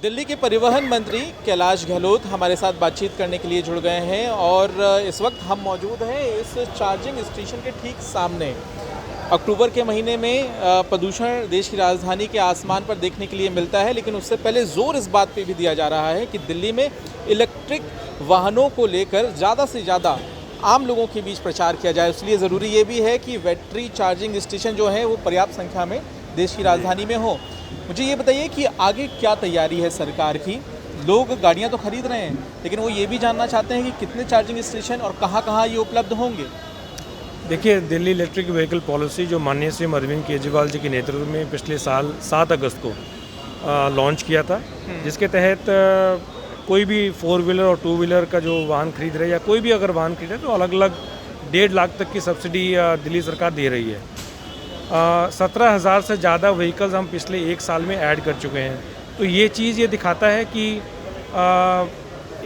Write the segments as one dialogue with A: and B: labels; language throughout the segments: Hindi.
A: दिल्ली के परिवहन मंत्री कैलाश गहलोत हमारे साथ बातचीत करने के लिए जुड़ गए हैं और इस वक्त हम मौजूद हैं इस चार्जिंग स्टेशन के ठीक सामने। अक्टूबर के महीने में प्रदूषण देश की राजधानी के आसमान पर देखने के लिए मिलता है, लेकिन उससे पहले जोर इस बात पे भी दिया जा रहा है कि दिल्ली में इलेक्ट्रिक वाहनों को लेकर ज़्यादा से ज़्यादा आम लोगों के बीच प्रचार किया जाए। इसलिए ज़रूरी ये भी है कि बैटरी चार्जिंग स्टेशन जो है वो पर्याप्त संख्या में देश की राजधानी में हो। मुझे ये बताइए कि आगे क्या तैयारी है सरकार की। लोग गाड़ियां तो खरीद रहे हैं, लेकिन वो ये भी जानना चाहते हैं कि कितने चार्जिंग स्टेशन और कहां-कहां ये उपलब्ध होंगे।
B: देखिए, दिल्ली इलेक्ट्रिक व्हीकल पॉलिसी जो माननीय श्री अरविंद केजरीवाल जी के नेतृत्व में पिछले साल 7 अगस्त को लॉन्च किया था, जिसके तहत कोई भी 4 व्हीलर और 2 व्हीलर का जो वाहन खरीद रहे हैं या कोई भी अगर वाहन खरीद रहे हैं तो अलग अलग 1.5 लाख तक की सब्सिडी दिल्ली सरकार दे रही है। 17,000 से ज़्यादा व्हीकल्स हम पिछले 1 साल में ऐड कर चुके हैं। तो ये चीज़ ये दिखाता है कि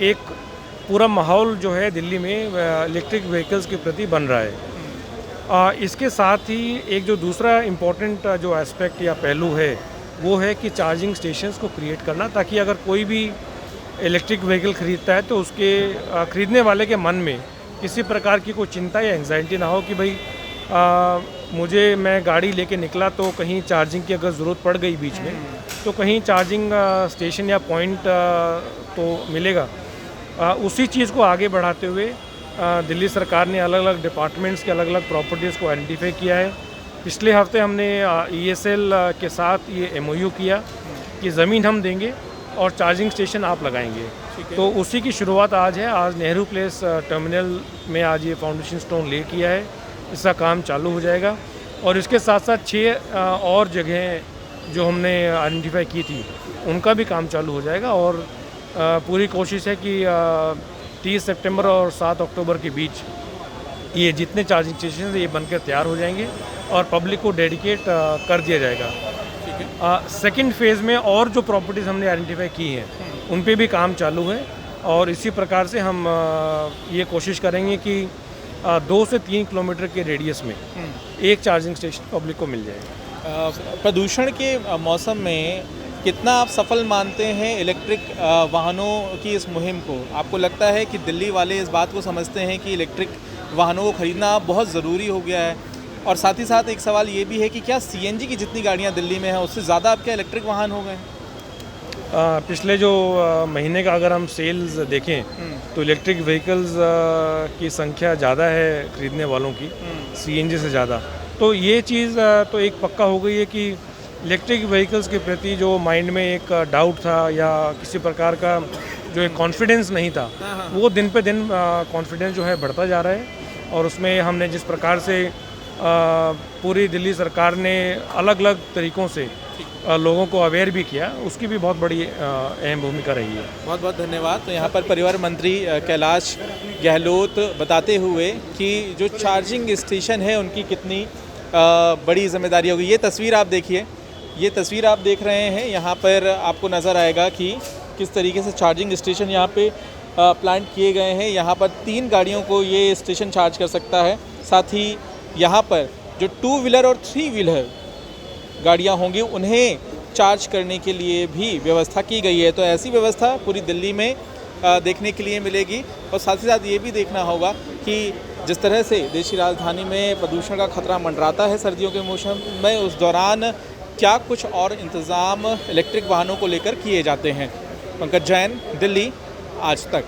B: एक पूरा माहौल जो है दिल्ली में इलेक्ट्रिक व्हीकल्स के प्रति बन रहा है। इसके साथ ही एक जो दूसरा इम्पोर्टेंट जो एस्पेक्ट या पहलू है वो है कि चार्जिंग स्टेशंस को क्रिएट करना, ताकि अगर कोई भी इलेक्ट्रिक व्हीकल खरीदता है तो उसके खरीदने वाले के मन में किसी प्रकार की कोई चिंता या एंग्जाइटी ना हो कि भाई मैं गाड़ी लेके निकला तो कहीं चार्जिंग की अगर ज़रूरत पड़ गई बीच में तो कहीं चार्जिंग स्टेशन या पॉइंट तो मिलेगा। उसी चीज़ को आगे बढ़ाते हुए दिल्ली सरकार ने अलग अलग डिपार्टमेंट्स के अलग अलग प्रॉपर्टीज़ को आइडेंटिफाई किया है। पिछले हफ्ते हमने ESL के साथ ये MOU किया कि ज़मीन हम देंगे और चार्जिंग स्टेशन आप लगाएंगे। तो उसी की शुरुआत आज है। आज नेहरू प्लेस टर्मिनल में आज ये फाउंडेशन स्टोन ले किया है, इसका काम चालू हो जाएगा। और इसके साथ साथ 6 और जगहें जो हमने आइडेंटिफाई की थी उनका भी काम चालू हो जाएगा। और पूरी कोशिश है कि 30 सितंबर और 7 अक्टूबर के बीच ये जितने चार्जिंग स्टेशन ये बनकर तैयार हो जाएंगे और पब्लिक को डेडिकेट कर दिया जाएगा। सेकंड फेज़ में और जो प्रॉपर्टीज़ हमने आइडेंटिफाई की हैं उन पे भी काम चालू है और इसी प्रकार से हम ये कोशिश करेंगे कि 2 से 3 किलोमीटर के रेडियस में एक चार्जिंग स्टेशन पब्लिक को मिल जाएगा।
A: प्रदूषण के मौसम में कितना आप सफल मानते हैं इलेक्ट्रिक वाहनों की इस मुहिम को? आपको लगता है कि दिल्ली वाले इस बात को समझते हैं कि इलेक्ट्रिक वाहनों को खरीदना बहुत ज़रूरी हो गया है? और साथ ही साथ एक सवाल ये भी है कि क्या CNG की जितनी गाड़ियाँ दिल्ली में हैं उससे ज़्यादा अब क्या इलेक्ट्रिक वाहन हो गए हैं?
B: पिछले जो महीने का अगर हम सेल्स देखें तो इलेक्ट्रिक व्हीकल्स की संख्या ज़्यादा है खरीदने वालों की CNG से ज़्यादा। तो ये चीज़ तो एक पक्का हो गई है कि इलेक्ट्रिक व्हीकल्स के प्रति जो माइंड में एक डाउट था या किसी प्रकार का जो एक कॉन्फिडेंस नहीं था, वो दिन पे दिन कॉन्फिडेंस जो है बढ़ता जा रहा है। और उसमें हमने जिस प्रकार से पूरी दिल्ली सरकार ने अलग अलग तरीक़ों से लोगों को अवेयर भी किया, उसकी भी बहुत बड़ी अहम भूमिका रही है।
A: बहुत बहुत धन्यवाद। तो यहाँ पर परिवहन मंत्री कैलाश गहलोत बताते हुए कि जो चार्जिंग स्टेशन है उनकी कितनी बड़ी जिम्मेदारी होगी। ये तस्वीर आप देखिए, ये तस्वीर आप देख रहे हैं, यहाँ पर आपको नज़र आएगा कि किस तरीके से चार्जिंग स्टेशन यहाँ पे प्लांट किए गए हैं। यहाँ पर 3 गाड़ियों को ये स्टेशन चार्ज कर सकता है। साथ ही यहाँ पर जो 2 व्हीलर और 3 व्हीलर गाड़ियाँ होंगी उन्हें चार्ज करने के लिए भी व्यवस्था की गई है। तो ऐसी व्यवस्था पूरी दिल्ली में देखने के लिए मिलेगी। और साथ ही साथ ये भी देखना होगा कि जिस तरह से देश की राजधानी में प्रदूषण का खतरा मंडराता है सर्दियों के मौसम में, उस दौरान क्या कुछ और इंतज़ाम इलेक्ट्रिक वाहनों को लेकर किए जाते हैं। पंकज जैन, दिल्ली आज तक।